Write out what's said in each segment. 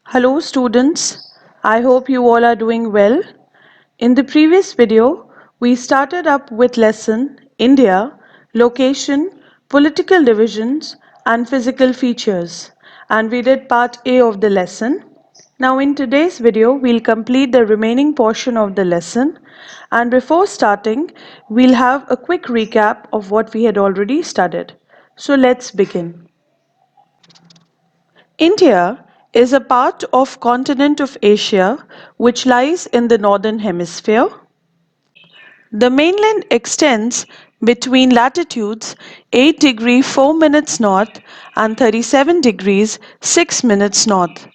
Hello students, I hope you all are doing well. In the previous video, we started up with lesson India, location, political divisions and physical features, and we did part A of the lesson. Now in today's video, we'll complete the remaining portion of the lesson, and before starting, we'll have a quick recap of what we had already studied. So let's begin. India is a part of continent of Asia which lies in the northern hemisphere. The mainland extends between latitudes 8 degrees 4 minutes north and 37 degrees 6 minutes north,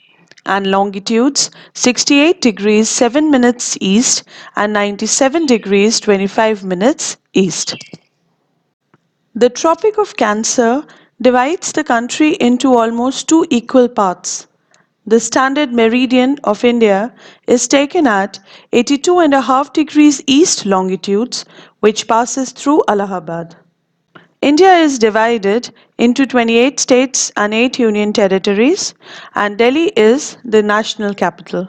and longitudes 68 degrees 7 minutes east and 97 degrees 25 minutes east. The Tropic of Cancer divides the country into almost two equal parts. The standard meridian of India is taken at 82.5 degrees east longitudes, which passes through Allahabad. India is divided into 28 states and 8 union territories, and Delhi is the national capital.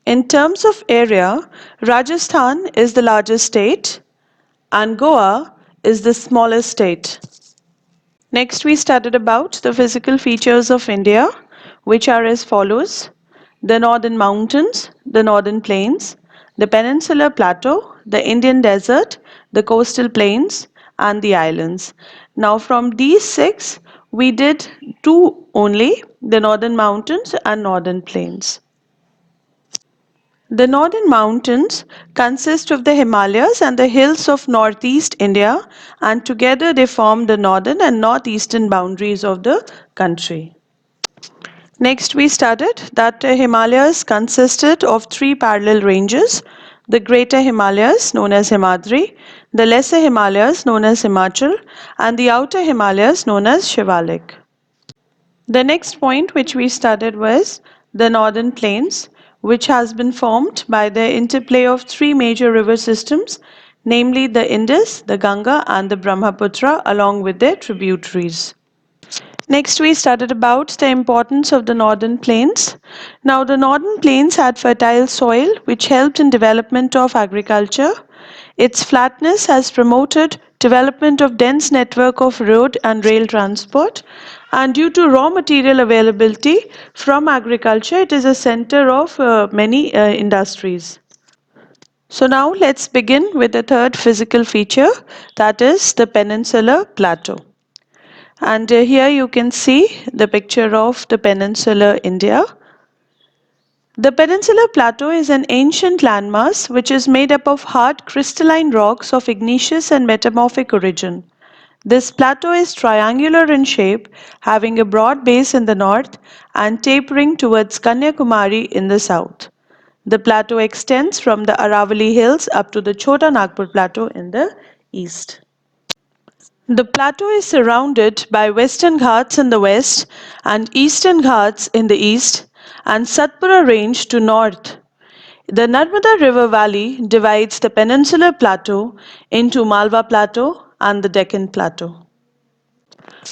In terms of area, Rajasthan is the largest state, and Goa is the smallest state. Next, we studied about the physical features of India, which are as follows: the northern mountains, the northern plains, the peninsular plateau, the Indian desert, the coastal plains, and the islands. Now, from these six, we did two only: the northern mountains and northern plains. The northern mountains consist of the Himalayas and the hills of northeast India, and together they form the northern and northeastern boundaries of the country. Next, we studied that the Himalayas consisted of three parallel ranges: the Greater Himalayas, known as Himadri, the Lesser Himalayas, known as Himachal, and the Outer Himalayas, known as Shivalik. The next point which we studied was the northern plains, which has been formed by the interplay of three major river systems, namely the Indus, the Ganga, and the Brahmaputra, along with their tributaries. Next, we studied about the importance of the northern plains. Now, the northern plains had fertile soil which helped in development of agriculture. Its flatness has promoted development of dense network of road and rail transport. And due to raw material availability from agriculture, it is a center of many industries. So now let's begin with the third physical feature, that is the peninsular plateau. And here you can see the picture of the peninsular India. The peninsular plateau is an ancient landmass which is made up of hard crystalline rocks of igneous and metamorphic origin. This plateau is triangular in shape, having a broad base in the north and tapering towards Kanyakumari in the south. The plateau extends from the Aravalli Hills up to the Chota Nagpur Plateau in the east. The plateau is surrounded by Western Ghats in the west and Eastern Ghats in the east, and Satpura Range to north. The Narmada River Valley divides the peninsular plateau into Malwa Plateau and the Deccan Plateau.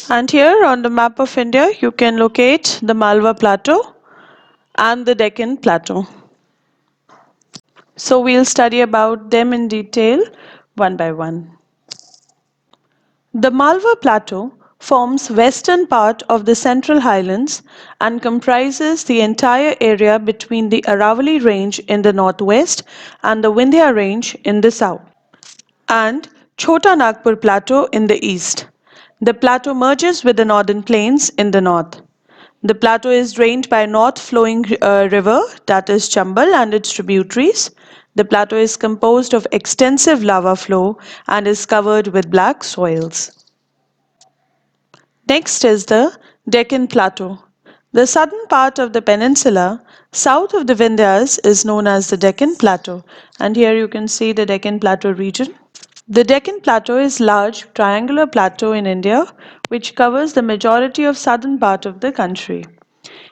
And here on the map of India, you can locate the Malwa Plateau and the Deccan Plateau. So we'll study about them in detail one by one. The Malwa Plateau forms western part of the Central Highlands and comprises the entire area between the Aravalli Range in the northwest and the Vindhya Range in the south, and Chota Nagpur Plateau in the east. The plateau merges with the northern plains in the north. The plateau is drained by north-flowing river, that is Chambal, and its tributaries. The plateau is composed of extensive lava flow and is covered with black soils. Next is the Deccan Plateau. The southern part of the peninsula, south of the Vindhyas, is known as the Deccan Plateau. And here you can see the Deccan Plateau region. The Deccan Plateau is large triangular plateau in India which covers the majority of southern part of the country.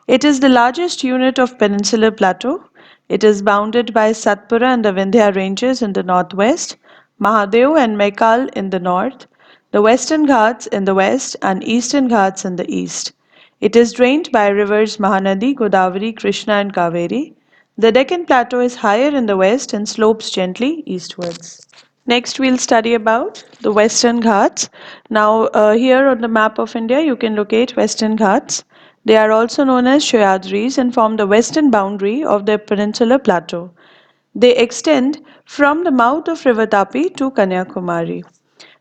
It is the largest unit of peninsular plateau. It is bounded by Satpura and the Vindhya ranges in the northwest, Mahadev and Maikal in the north, the Western Ghats in the west and Eastern Ghats in the east. It is drained by rivers Mahanadi, Godavari, Krishna and Kaveri. The Deccan Plateau is higher in the west and slopes gently eastwards. Next, we'll study about the Western Ghats. Now, here on the map of India, you can locate Western Ghats. They are also known as Sahyadris and form the western boundary of the peninsular plateau. They extend from the mouth of River Tapi to Kanyakumari.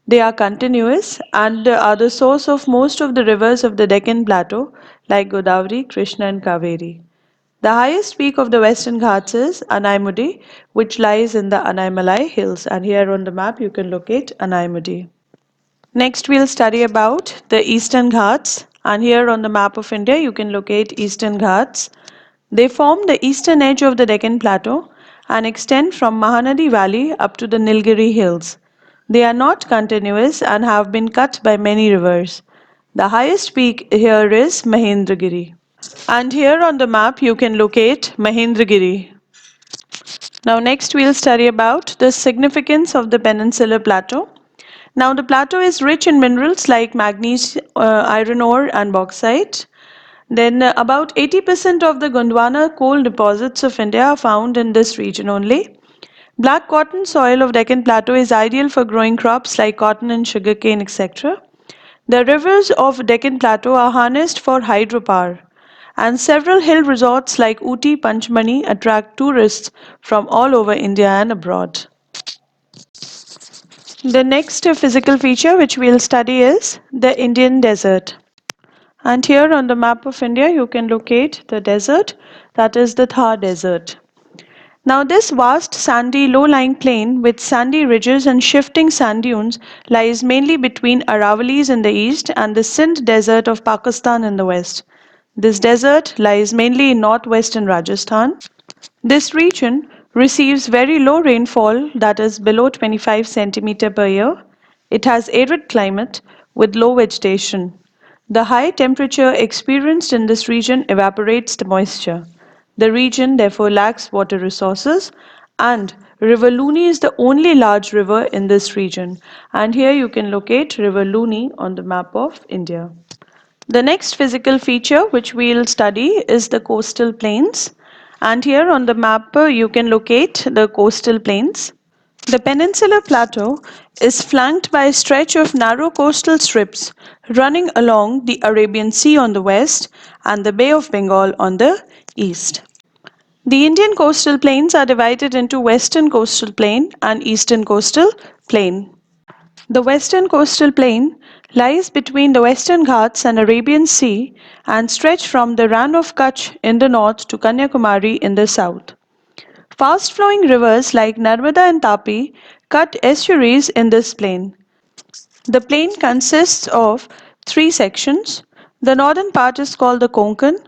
They are continuous and are the source of most of the rivers of the Deccan Plateau, like Godavari, Krishna, and Kaveri. The highest peak of the Western Ghats is Anaimudi, which lies in the Anaimalai Hills. And here on the map, you can locate Anaimudi. Next, we'll study about the Eastern Ghats. And here on the map of India, you can locate Eastern Ghats. They form the eastern edge of the Deccan Plateau and extend from Mahanadi Valley up to the Nilgiri Hills. They are not continuous and have been cut by many rivers. The highest peak here is Mahendragiri. And here on the map, you can locate Mahendragiri. Now, next, we'll study about the significance of the Peninsular Plateau. Now, the plateau is rich in minerals like manganese, iron ore, and bauxite. Then, about 80% of the Gondwana coal deposits of India are found in this region only. Black cotton soil of Deccan Plateau is ideal for growing crops like cotton and sugarcane, etc. The rivers of Deccan Plateau are harnessed for hydropower, and several hill resorts like Ooty, Panchmani attract tourists from all over India and abroad. The next physical feature which we'll study is the Indian desert. And here on the map of India, you can locate the desert, that is the Thar Desert. Now, this vast sandy low-lying plain with sandy ridges and shifting sand dunes lies mainly between Aravallis in the east and the Sindh Desert of Pakistan in the west. This desert lies mainly in northwestern Rajasthan. This region receives very low rainfall, that is below 25 centimeter per year. It has arid climate with low vegetation. The high temperature experienced in this region evaporates the moisture. The region therefore lacks water resources, and River Luni is the only large river in this region. And here you can locate River Luni on the map of India. The next physical feature which we'll study is the coastal plains. And here on the map, you can locate the coastal plains. The peninsular plateau is flanked by a stretch of narrow coastal strips running along the Arabian Sea on the west and the Bay of Bengal on the east. The Indian coastal plains are divided into Western Coastal Plain and Eastern Coastal Plain. The Western Coastal Plain lies between the Western Ghats and Arabian Sea and stretch from the Rann of Kutch in the north to Kanyakumari in the south. Fast-flowing rivers like Narmada and Tapi cut estuaries in this plain. The plain consists of three sections. The northern part is called the Konkan,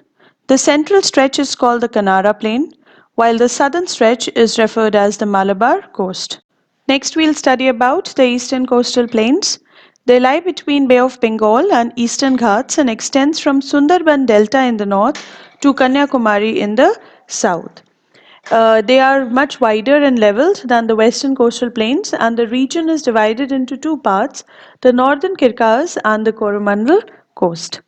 the central stretch is called the Kanara Plain, while the southern stretch is referred as the Malabar Coast. Next, we'll study about the eastern coastal plains. They lie between Bay of Bengal and Eastern Ghats and extends from Sundarban Delta in the north to Kanyakumari in the south. They are much wider and leveled than the western coastal plains, and the region is divided into two parts, the northern Kirkas and the Coromandel coast.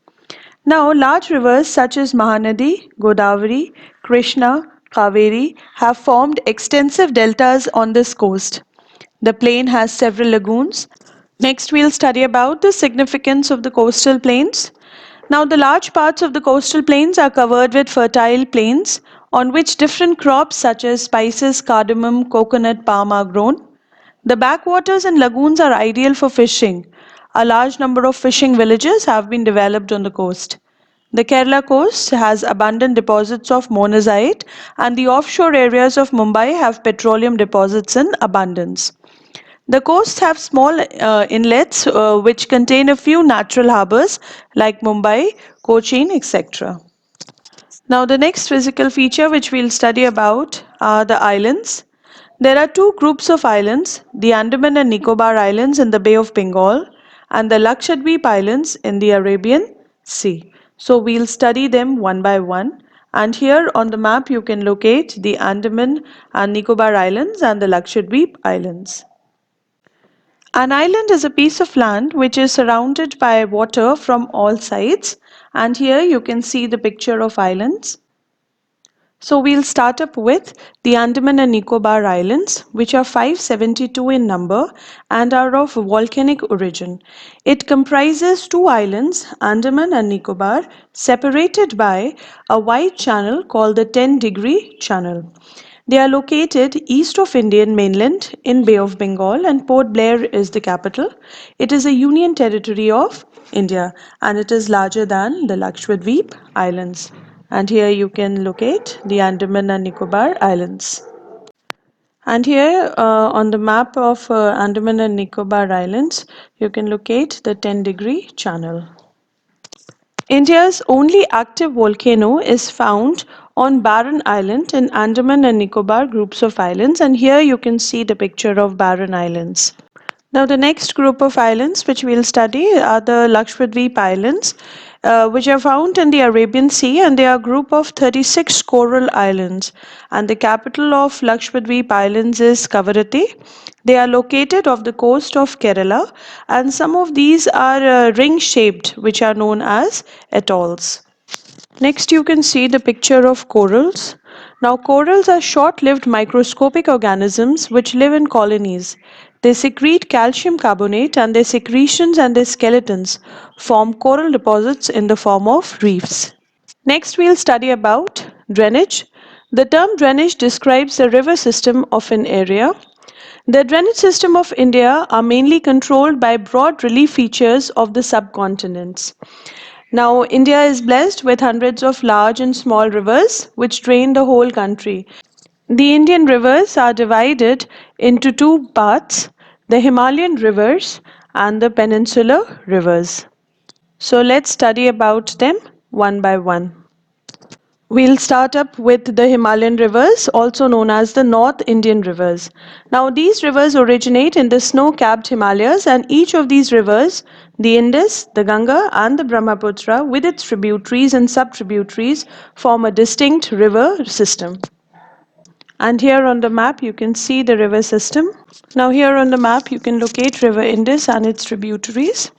Now, large rivers such as Mahanadi, Godavari, Krishna, Kaveri have formed extensive deltas on this coast. The plain has several lagoons. Next, we'll study about the significance of the coastal plains. Now, the large parts of the coastal plains are covered with fertile plains on which different crops such as spices, cardamom, coconut, palm are grown. The backwaters and lagoons are ideal for fishing. A large number of fishing villages have been developed on the coast. The Kerala coast has abundant deposits of monazite, and the offshore areas of Mumbai have petroleum deposits in abundance. The coasts have small inlets which contain a few natural harbors like Mumbai, Cochin, etc. Now, the next physical feature which we'll study about are the islands. There are two groups of islands, the Andaman and Nicobar Islands in the Bay of Bengal and the Lakshadweep Islands in the Arabian Sea. So, we'll study them one by one. And here on the map, you can locate the Andaman and Nicobar Islands and the Lakshadweep Islands. An island is a piece of land which is surrounded by water from all sides And here you can see the picture of islands. So we'll start up with the Andaman and Nicobar Islands, which are 572 in number and are of volcanic origin. It comprises two islands, Andaman and Nicobar, separated by a wide channel called the 10-degree channel. They are located east of Indian mainland in Bay of Bengal, and Port Blair is the capital. It is a union territory of India, and it is larger than the Lakshadweep Islands. And here you can locate the Andaman and Nicobar Islands. And here on the map of Andaman and Nicobar Islands, you can locate the 10-degree channel. India's only active volcano is found on Barren Island in Andaman and Nicobar groups of islands, and here you can see the picture of Barren Islands. Now, the next group of islands which we'll study are the Lakshadweep Islands, which are found in the Arabian Sea, and they are a group of 36 coral islands. And the capital of Lakshadweep Islands is Kavaratti. They are located off the coast of Kerala, and some of these are ring-shaped, which are known as atolls. Next, you can see the picture of corals. Now, corals are short-lived microscopic organisms which live in colonies. They secrete calcium carbonate, and their secretions and their skeletons form coral deposits in the form of reefs. Next, we'll study about drainage. The term drainage describes the river system of an area. The drainage system of India are mainly controlled by broad relief features of the subcontinents. Now, India is blessed with hundreds of large and small rivers which drain the whole country. The Indian rivers are divided into two parts, the Himalayan rivers and the peninsular rivers. So let's study about them one by one. We'll start up with the Himalayan rivers, also known as the North Indian rivers. Now, these rivers originate in the snow-capped Himalayas, and each of these rivers, the Indus, the Ganga, and the Brahmaputra, with its tributaries and sub-tributaries, form a distinct river system. And here on the map, you can see the river system. Now, here on the map, you can locate River Indus and its tributaries.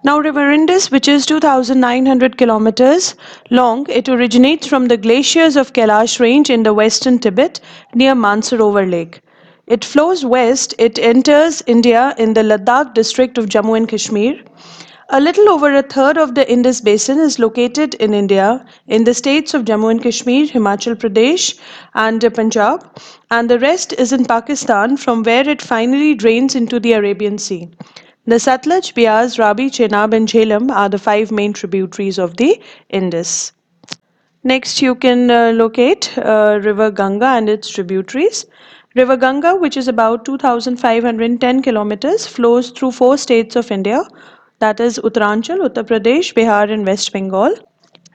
Now, River Indus, which is 2,900 kilometers long, it originates from the glaciers of Kailash Range in the western Tibet near Mansarovar Lake. It flows west, it enters India in the Ladakh district of Jammu and Kashmir. A little over a third of the Indus basin is located in India, in the states of Jammu and Kashmir, Himachal Pradesh, and Punjab, and the rest is in Pakistan, from where it finally drains into the Arabian Sea. The Satluj, Beas, Ravi, Chenab, and Jhelum are the five main tributaries of the Indus. Next, you can locate River Ganga and its tributaries. River Ganga, which is about 2,510 kilometers, flows through four states of India, that is Uttaranchal, Uttar Pradesh, Bihar, and West Bengal.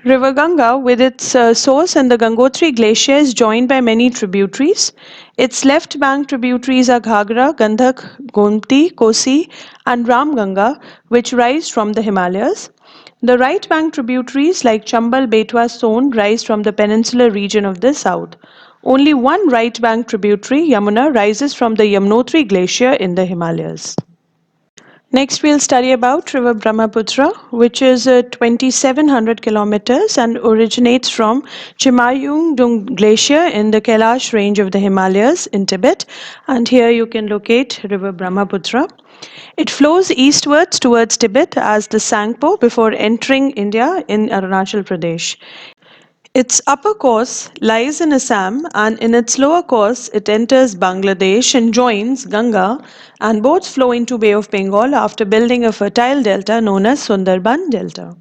River Ganga, with its source in the Gangotri Glacier, is joined by many tributaries. Its left bank tributaries are Ghagra, Gandhak, Gomti, Kosi, and Ram Ganga, which rise from the Himalayas. The right bank tributaries like Chambal, Betwa, Son rise from the peninsular region of the south. Only one right bank tributary, Yamuna, rises from the Yamunotri Glacier in the Himalayas. Next, we'll study about River Brahmaputra, which is 2,700 kilometers and originates from Chimayung Glacier in the Kailash range of the Himalayas in Tibet. And here you can locate River Brahmaputra. It flows eastwards towards Tibet as the Sangpo before entering India in Arunachal Pradesh. Its upper course lies in Assam, and in its lower course it enters Bangladesh and joins Ganga, and both flow into Bay of Bengal after building a fertile delta known as Sundarban Delta.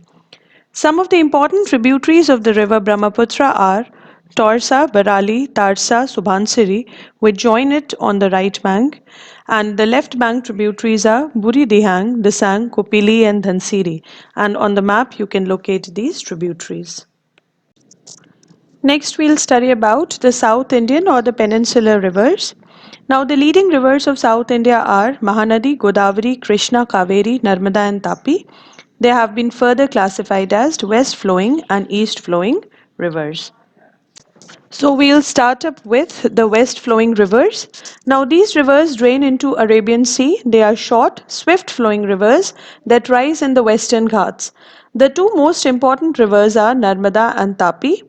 Some of the important tributaries of the river Brahmaputra are Torsa, Barali, Tarsa, Subhansiri, which join it on the right bank, and the left bank tributaries are Buri Dihang, Disang, Kopili, and Dhansiri, and on the map you can locate these tributaries. Next, we'll study about the South Indian or the peninsular rivers. Now, the leading rivers of South India are Mahanadi, Godavari, Krishna, Kaveri, Narmada, and Tapi. They have been further classified as west flowing and east flowing rivers. So we'll start up with the west flowing rivers. Now these rivers drain into Arabian Sea. They are short, swift flowing rivers that rise in the western Ghats. The two most important rivers are Narmada and Tapi.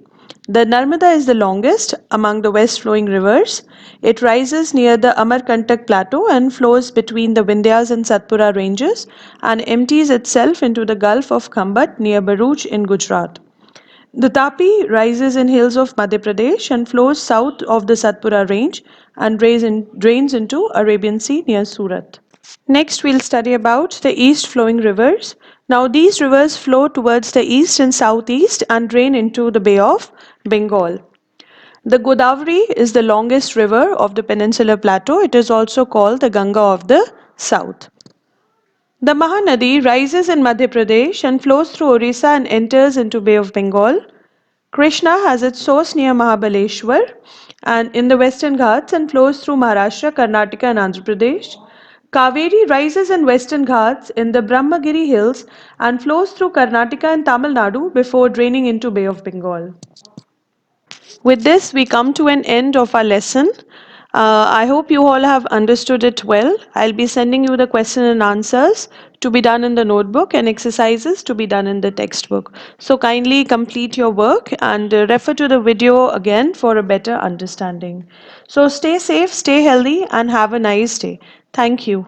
The Narmada is the longest among the west flowing rivers. It rises near the Amarkantak plateau and flows between the Vindhyas and Satpura ranges and empties itself into the Gulf of Khambat near Bharuch in Gujarat. The Tapi rises in hills of Madhya Pradesh and flows south of the Satpura range and drains into Arabian Sea near Surat. Next, we'll study about the east flowing rivers. Now, these rivers flow towards the east and southeast and drain into the Bay of Bengal. The Godavari is the longest river of the peninsular plateau. It is also called the Ganga of the south. The Mahanadi rises in Madhya Pradesh and flows through Orissa and enters into Bay of Bengal. Krishna has its source near Mahabaleshwar and in the Western Ghats and flows through Maharashtra, Karnataka, and Andhra Pradesh. Kaveri rises in Western Ghats in the Brahmagiri hills and flows through Karnataka and Tamil Nadu before draining into Bay of Bengal. With this, we come to an end of our lesson. I hope you all have understood it well. I'll be sending you the question and answers to be done in the notebook and exercises to be done in the textbook. So kindly complete your work and refer to the video again for a better understanding. So stay safe, stay healthy, and have a nice day. Thank you.